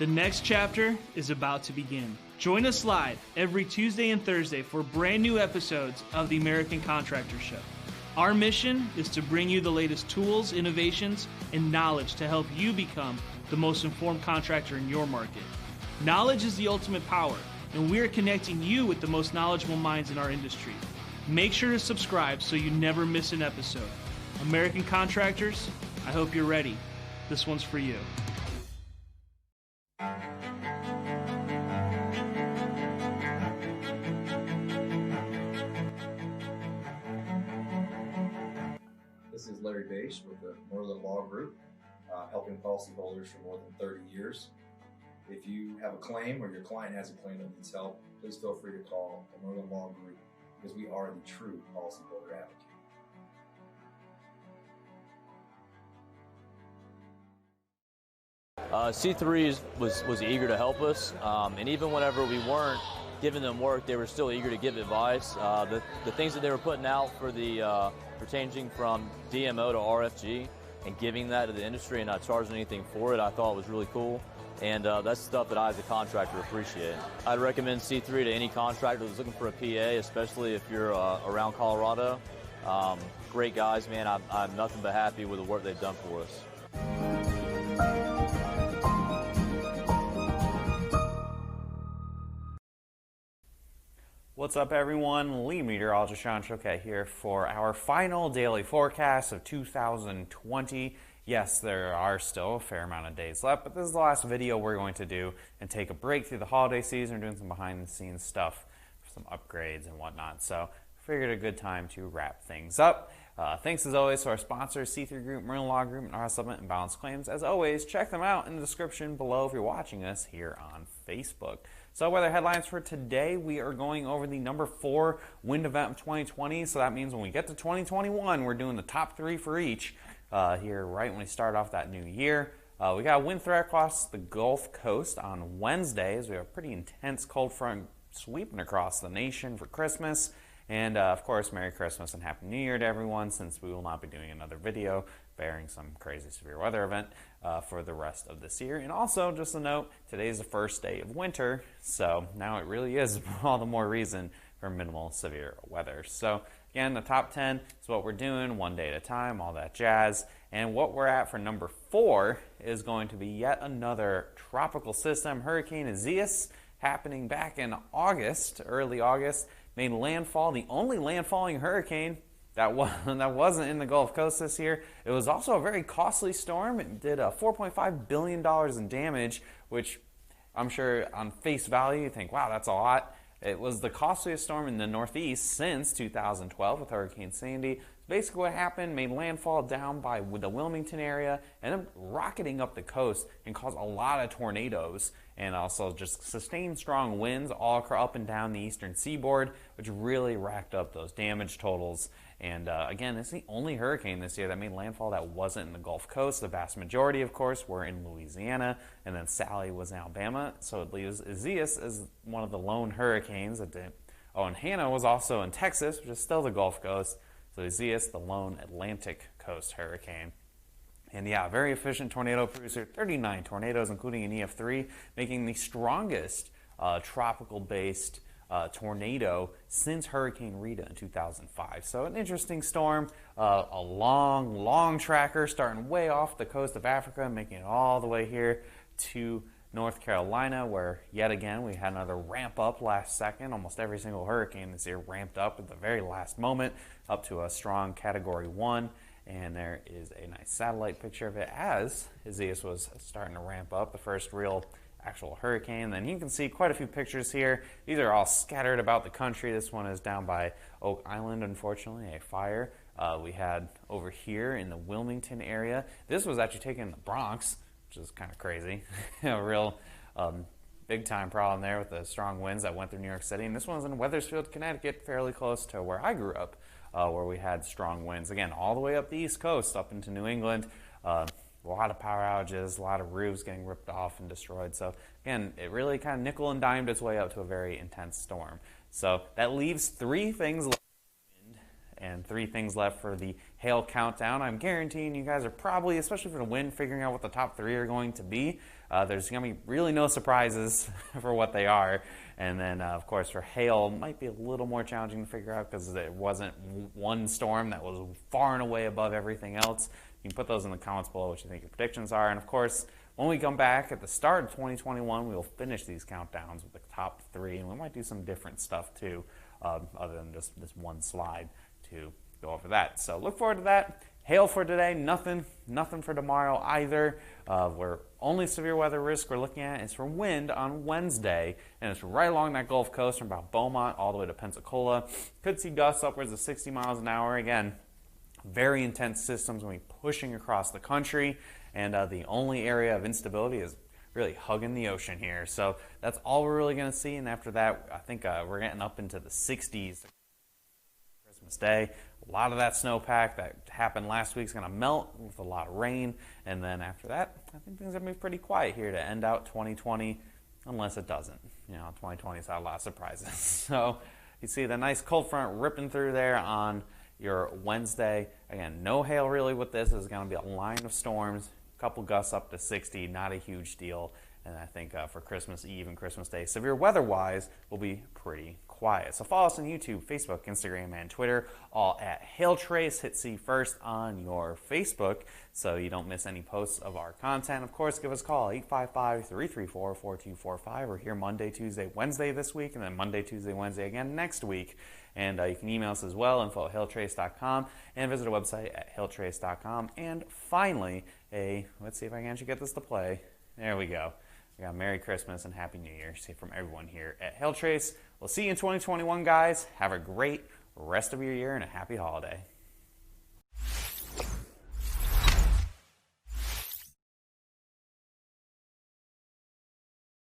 The next chapter is about to begin. Join us live every Tuesday and Thursday for brand new episodes of the American Contractor Show. Our mission is to bring you the latest tools, innovations, and knowledge to help you become the most informed contractor in your market. Knowledge is the ultimate power, and we are connecting you with the most knowledgeable minds in our industry. Make sure to subscribe so you never miss an episode. American Contractors, I hope you're ready. This one's for you. This is Larry Bache with the Merlin Law Group, helping policyholders for more than 30 years. If you have a claim or your client has a claim that needs help, please feel free to call the Merlin Law Group because we are the true policyholder advocate. C3 was eager to help us, and even whenever we weren't giving them work, they were still eager to give advice. The things that they were putting out for the for changing from DMO to RFG and giving that to the industry and not charging anything for it, I thought was really cool. And that's stuff that I, as a contractor, appreciate. I'd recommend C3 to any contractor that's looking for a PA, especially if you're around Colorado. Great guys, man. I'm nothing but happy with the work they've done for us. What's up, everyone? Lead meteorologist Sean Choquette here for our final daily forecast of 2020. Yes, there are still a fair amount of days left, but this is the last video we're going to do and take a break through the holiday season. We're doing some behind-the-scenes stuff, some upgrades and whatnot, so figured a good time to wrap things up. Thanks as always to our sponsors, C3 Group, Merlin Law Group, and RS Supplement and Balance Claims. As always, check them out in the description below if you're watching us here on Facebook. So weather headlines for today, we are going over the number 4 wind event of 2020. So that means when we get to 2021, we're doing the top 3 for each here right when we start off that new year. We got a wind threat across the Gulf Coast on Wednesday as we have a pretty intense cold front sweeping across the nation for Christmas. And of course, Merry Christmas and Happy New Year to everyone, since we will not be doing another video bearing some crazy severe weather event for the rest of this year. And also, just a note, today is the first day of winter, so now it really is all the more reason for minimal severe weather. So again, the top 10 is what we're doing, one day at a time, all that jazz. And what we're at for number 4 is going to be yet another tropical system, Hurricane Isaias, happening back in August, early August. Made landfall, the only landfalling hurricane that wasn't in the Gulf Coast this year. It was also a very costly storm. It did $4.5 billion in damage, which I'm sure on face value you think, wow, that's a lot. It was the costliest storm in the Northeast since 2012 with Hurricane Sandy. Basically what happened, made landfall down by the Wilmington area and then rocketing up the coast and caused a lot of tornadoes and also just sustained strong winds all up and down the eastern seaboard, which really racked up those damage totals. And again, it's the only hurricane this year that made landfall that wasn't in the Gulf Coast. The vast majority, of course, were in Louisiana, and then Sally was in Alabama. So it leaves Isaias as one of the lone hurricanes that did. Oh, and Hannah was also in Texas, which is still the Gulf Coast. So Isaias, the lone Atlantic coast hurricane. And yeah, very efficient tornado producer, 39 tornadoes, including an EF3, making the strongest tropical-based tornado since Hurricane Rita in 2005. So an interesting storm, a long tracker starting way off the coast of Africa, making it all the way here to North Carolina, where yet again we had another ramp up last second. Almost every single hurricane this year ramped up at the very last moment up to a strong Category 1. And there is a nice satellite picture of it as Isaias was starting to ramp up, the first real actual hurricane. Then you can see quite a few pictures here. These are all scattered about the country. This one is down by Oak Island, unfortunately, a fire. We had over here in the Wilmington area. This was actually taken in the Bronx, which is kind of crazy. A real big time problem there with the strong winds that went through New York City. And this one's in Wethersfield, Connecticut, fairly close to where I grew up, where we had strong winds. Again, all the way up the East Coast, up into New England. A lot of power outages, a lot of roofs getting ripped off and destroyed. So again, it really kind of nickel and dimed its way up to a very intense storm. So that leaves 3 things left and 3 things left for the hail countdown. I'm guaranteeing you guys are probably, especially for the win, figuring out what the top 3 are going to be. There's going to be really no surprises for what they are. And then, of course, for hail, might be a little more challenging to figure out because there wasn't one storm that was far and away above everything else. You can put those in the comments below what you think your predictions are. And, of course, when we come back at the start of 2021, we will finish these countdowns with the top 3. And we might do some different stuff, too, other than just this one slide to go over that. So look forward to that. Hail for today, nothing for tomorrow either. We're only severe weather risk we're looking at is for wind on Wednesday, and it's right along that Gulf Coast from about Beaumont all the way to Pensacola. Could see gusts upwards of 60 miles an hour. Again, very intense systems going to be pushing across the country, and the only area of instability is really hugging the ocean here. So that's all we're really going to see, and after that, I think we're getting up into the 60s. Christmas Day. A lot of that snowpack that happened last week is going to melt with a lot of rain. And then after that, I think things are going to be pretty quiet here to end out 2020, unless it doesn't. 2020's had a lot of surprises. So you see the nice cold front ripping through there on your Wednesday. Again, no hail really with this. It's going to be a line of storms, a couple gusts up to 60, not a huge deal. And I think for Christmas Eve and Christmas Day, severe weather-wise, will be pretty quiet. So follow us on YouTube, Facebook, Instagram, and Twitter, all at HailTrace. Hit see first on your Facebook so you don't miss any posts of our content. Of course, give us a call, 855-334-4245. We're here Monday, Tuesday, Wednesday this week, and then Monday, Tuesday, Wednesday again next week. And you can email us as well, info@hailtrace.com, and visit our website at hailtrace.com. And finally, let's see if I can actually get this to play. There we go. We got Merry Christmas and Happy New Year from everyone here at HailTrace. We'll see you in 2021, guys. Have a great rest of your year and a happy holiday.